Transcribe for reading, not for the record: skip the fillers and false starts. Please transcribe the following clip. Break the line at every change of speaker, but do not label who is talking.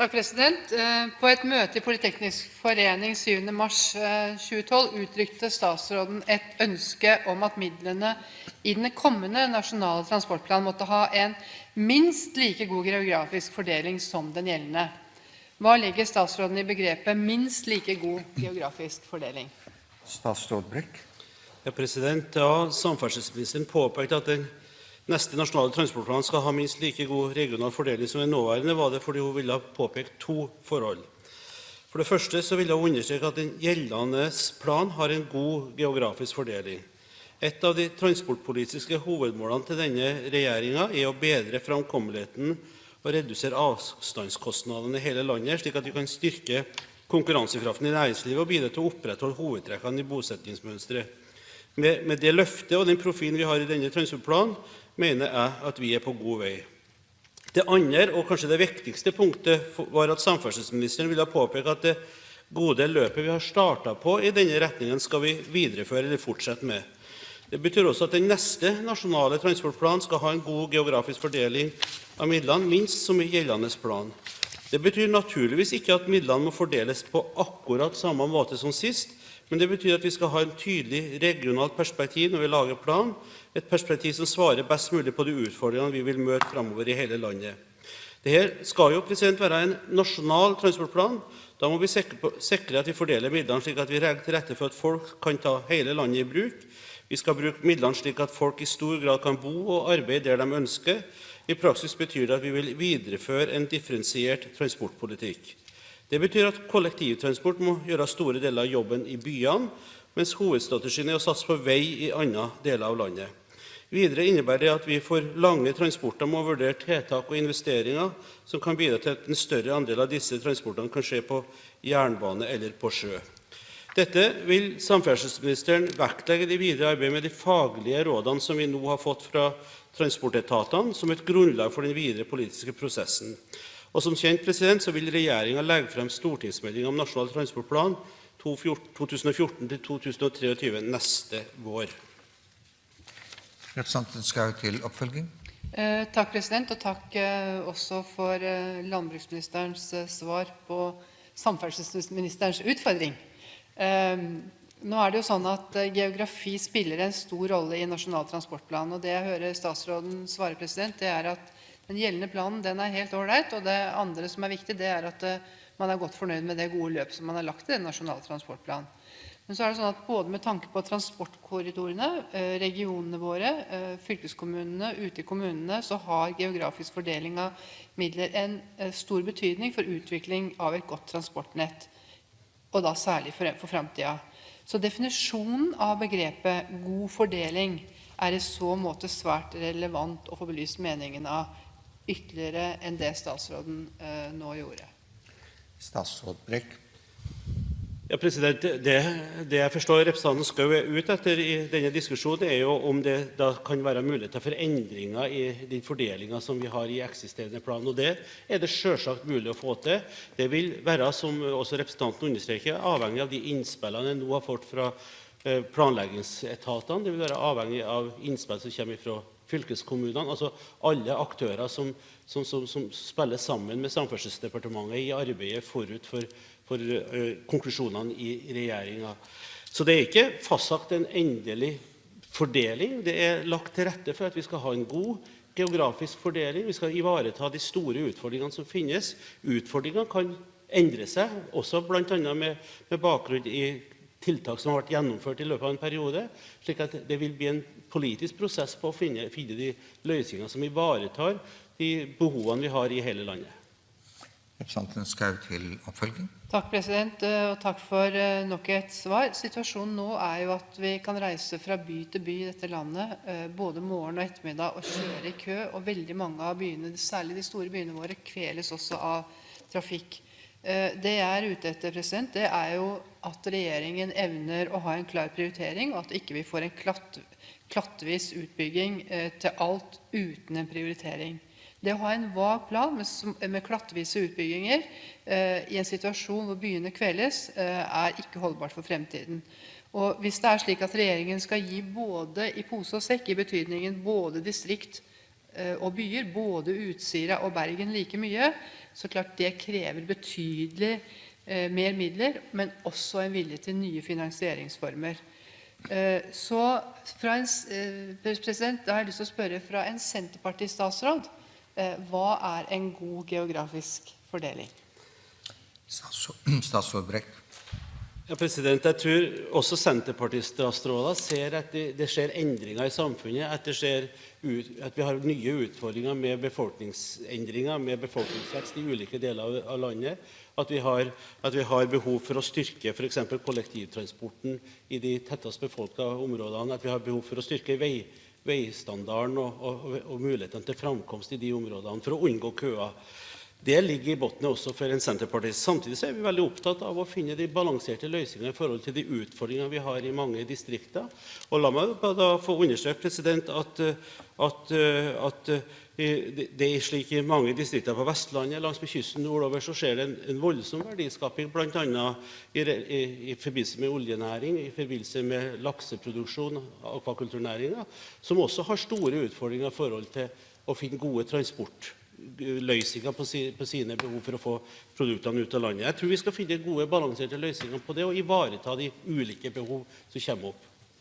Takk, president. På et møte i Polyteknisk Forening 7. mars 2012 uttrykte statsråden et ønske om at midlene i den kommende nasjonale transportplan måtte ha en minst like god geografisk fordeling som den gjeldende. Hva legger statsråden i begrepet minst like god geografisk fordeling?
Statsråd Brekk.
Ja, president. Ja, samferdselsministeren påpekte at den neste nasjonale transportplan skal ha minst like god regional fordeling som den nåværende, var det fordi hun ville påpeke to forhold. For det første så ville hun understreke at den gjeldende plan har en god geografisk fordeling. Et av de transportpolitiske hovedmålene til denne regjeringen er å bedre framkommeligheten og redusere avstandskostnadene i hele landet, slik at vi kan styrke konkurransekraften i næringslivet og bidra til å opprettholde hovedtrekkene i bosettingsmønstret. Med det løftet og den profilen vi har i denne transportplanen, mener jeg at vi er på god vei. Det andre, og kanskje det viktigste punktet, var at samferdselsministeren ville påpeke at det gode løpet vi har startet på i denne retningen skal vi videreføre eller fortsette med. Det betyr også at den neste nasjonale transportplanen skal ha en god geografisk fordeling av midlene, minst som i gjeldende plan. Det betyr naturligvis ikke at midlene må fordeles på akkurat samme måte som sist, men det betyr at vi skal ha en tydelig regionalt perspektiv når vi lager plan, et perspektiv som svarer best mulig på de utfordringene vi vil møte fremover i hele landet. Dette skal jo være en nasjonal transportplan. Da må vi sikre at vi fordeler midlene slik at vi legger til rette for at folk kan ta hele landet i bruk. Vi skal bruke midlene slik at folk i stor grad kan bo og arbeide der de ønsker. I praksis betyr det at vi vil videreføre en differensiert transportpolitikk. Det betyr at kollektivtransport må gjøre store deler av jobben i byene, mens hovedstrategien er å satse på vei i andre deler av landet. Videre innebærer det at vi for lange transporter må vurdere tiltak og investeringer som kan bidra til at en større andel av disse transportene kan skje på jernbane eller på sjø. Dette vil samferdselsministeren vektlegge i det videre arbeidet med de faglige rådene som vi nå har fått fra transportetatene, som et grunnlag for den videre politiske prosessen. Og som kjent, så vil regjeringen legge frem stortingsmelding om Nasjonal transportplan 2014 til 2023 neste vår.
Representanten Schou til oppfølging.
Takk, president, og takk også for landbruksministerens svar på samferdselsministerens utfordring. Nå er det jo sånn at geografi spiller en stor rolle i Nasjonal transportplan, og det jeg hører statsråden svare, president, det er at den gjeldende planen den er helt ålreit, og det andre som er viktig, det er at man er godt fornøyd med det gode løp som man har lagt i den nasjonale transportplanen. Men så er det sånn at både med tanke på transportkorridorene, regionene våre, fylkeskommunene, ute i kommunene, så har geografisk fordeling av midler en stor betydning for utvikling av et godt transportnett, og da særlig for fremtiden. Så definisjonen av begrepet god fordeling er i så måte svært relevant å få belyst meningen av ytterligere enn det statsråden nå gjorde.
Statsråd Brekk.
Ja, president, det jeg forstår representanten Schou er ute etter i denne diskusjonen, er jo om det da kan være muligheter for endringer i den fordelingen som vi har i eksisterende plan, og det er det selvsagt mulig å få til. Det vil være, som også representanten understreker, avhengig av de innspillene jeg nå har fått fra planleggingsetatene. Det vil være avhengig av innspill som kommer fra fylkeskommunene, altså alle aktører som spiller sammen med Samferdselsdepartementet i arbeidet forut for konklusjonene i regjeringen. Så det er ikke fastsatt en endelig fordeling. Det er lagt til rette for at vi skal ha en god geografisk fordeling. Vi skal ivareta de store utfordringene som finnes. Utfordringene kan endre seg, også blant annet med bakgrunn i tiltak som har vært gjennomført i løpet av en periode, slik at det vil bli en politisk prosess på å finne de løsninger som ivaretar de behovene vi har i hele landet.
Representanten Schou til oppfølging.
Takk, president, og takk for nok et svar. Situasjonen nå er jo at vi kan reise fra by til by i dette landet, både morgen og ettermiddag, og kjøre i kø, og veldig mange av byene, særlig de store byene våre, kveles også av trafikk. Det jeg er ute etter, president, det er jo at regjeringen evner å ha en klar prioritering, og at ikke vi får en klattvis utbygging til alt uten en prioritering. Det å ha en vag plan med klattvise utbygginger i en situasjon hvor byene kveles, er ikke holdbart for fremtiden. Og hvis det er slik at regjeringen skal gi både i pose og sekk, i betydningen både distrikt og byer, både Utsira og Bergen like mye, så klart det krever betydelig mer midler, men også en vilje til nye finansieringsformer. Så da har jeg lyst til å spørre fra en Senterparti-statsråd, hva en god geografisk fordeling?
Statsråd Brekk.
Ja, jeg tror også Senterparti-statsråder ser at det skjer endringer i samfunnet, at vi har nye utfordringer med befolkningsendringer, med befolkningsvekst i ulike deler av landet, at vi har behov for å styrke for eksempel kollektivtransporten i de tettest befolkede områdene, at vi har behov for å styrke veistandarden og mulighetene til framkomst i de områdene for å unngå køer. Det ligger i bunnen også for en senterpartist. Samtidig er vi veldig opptatt av å finne de balanserte løsningene i forhold til de utfordringene vi har i mange distrikter. Og la meg da få understreke at det er slik i mange distrikter på Vestlandet, langs med kysten nordover, så skjer det en voldsom verdiskaping, blant annet i forbindelse med oljenæring, i forbindelse med lakseproduksjon, akvakulturnæringen, som også har store utfordringer i forhold til å finne gode transportløsninger på sine behov for å få produktene ut av landet. Jeg tror vi skal finne gode, balanserte løsninger på det, og ivareta de ulike behov som kommer opp.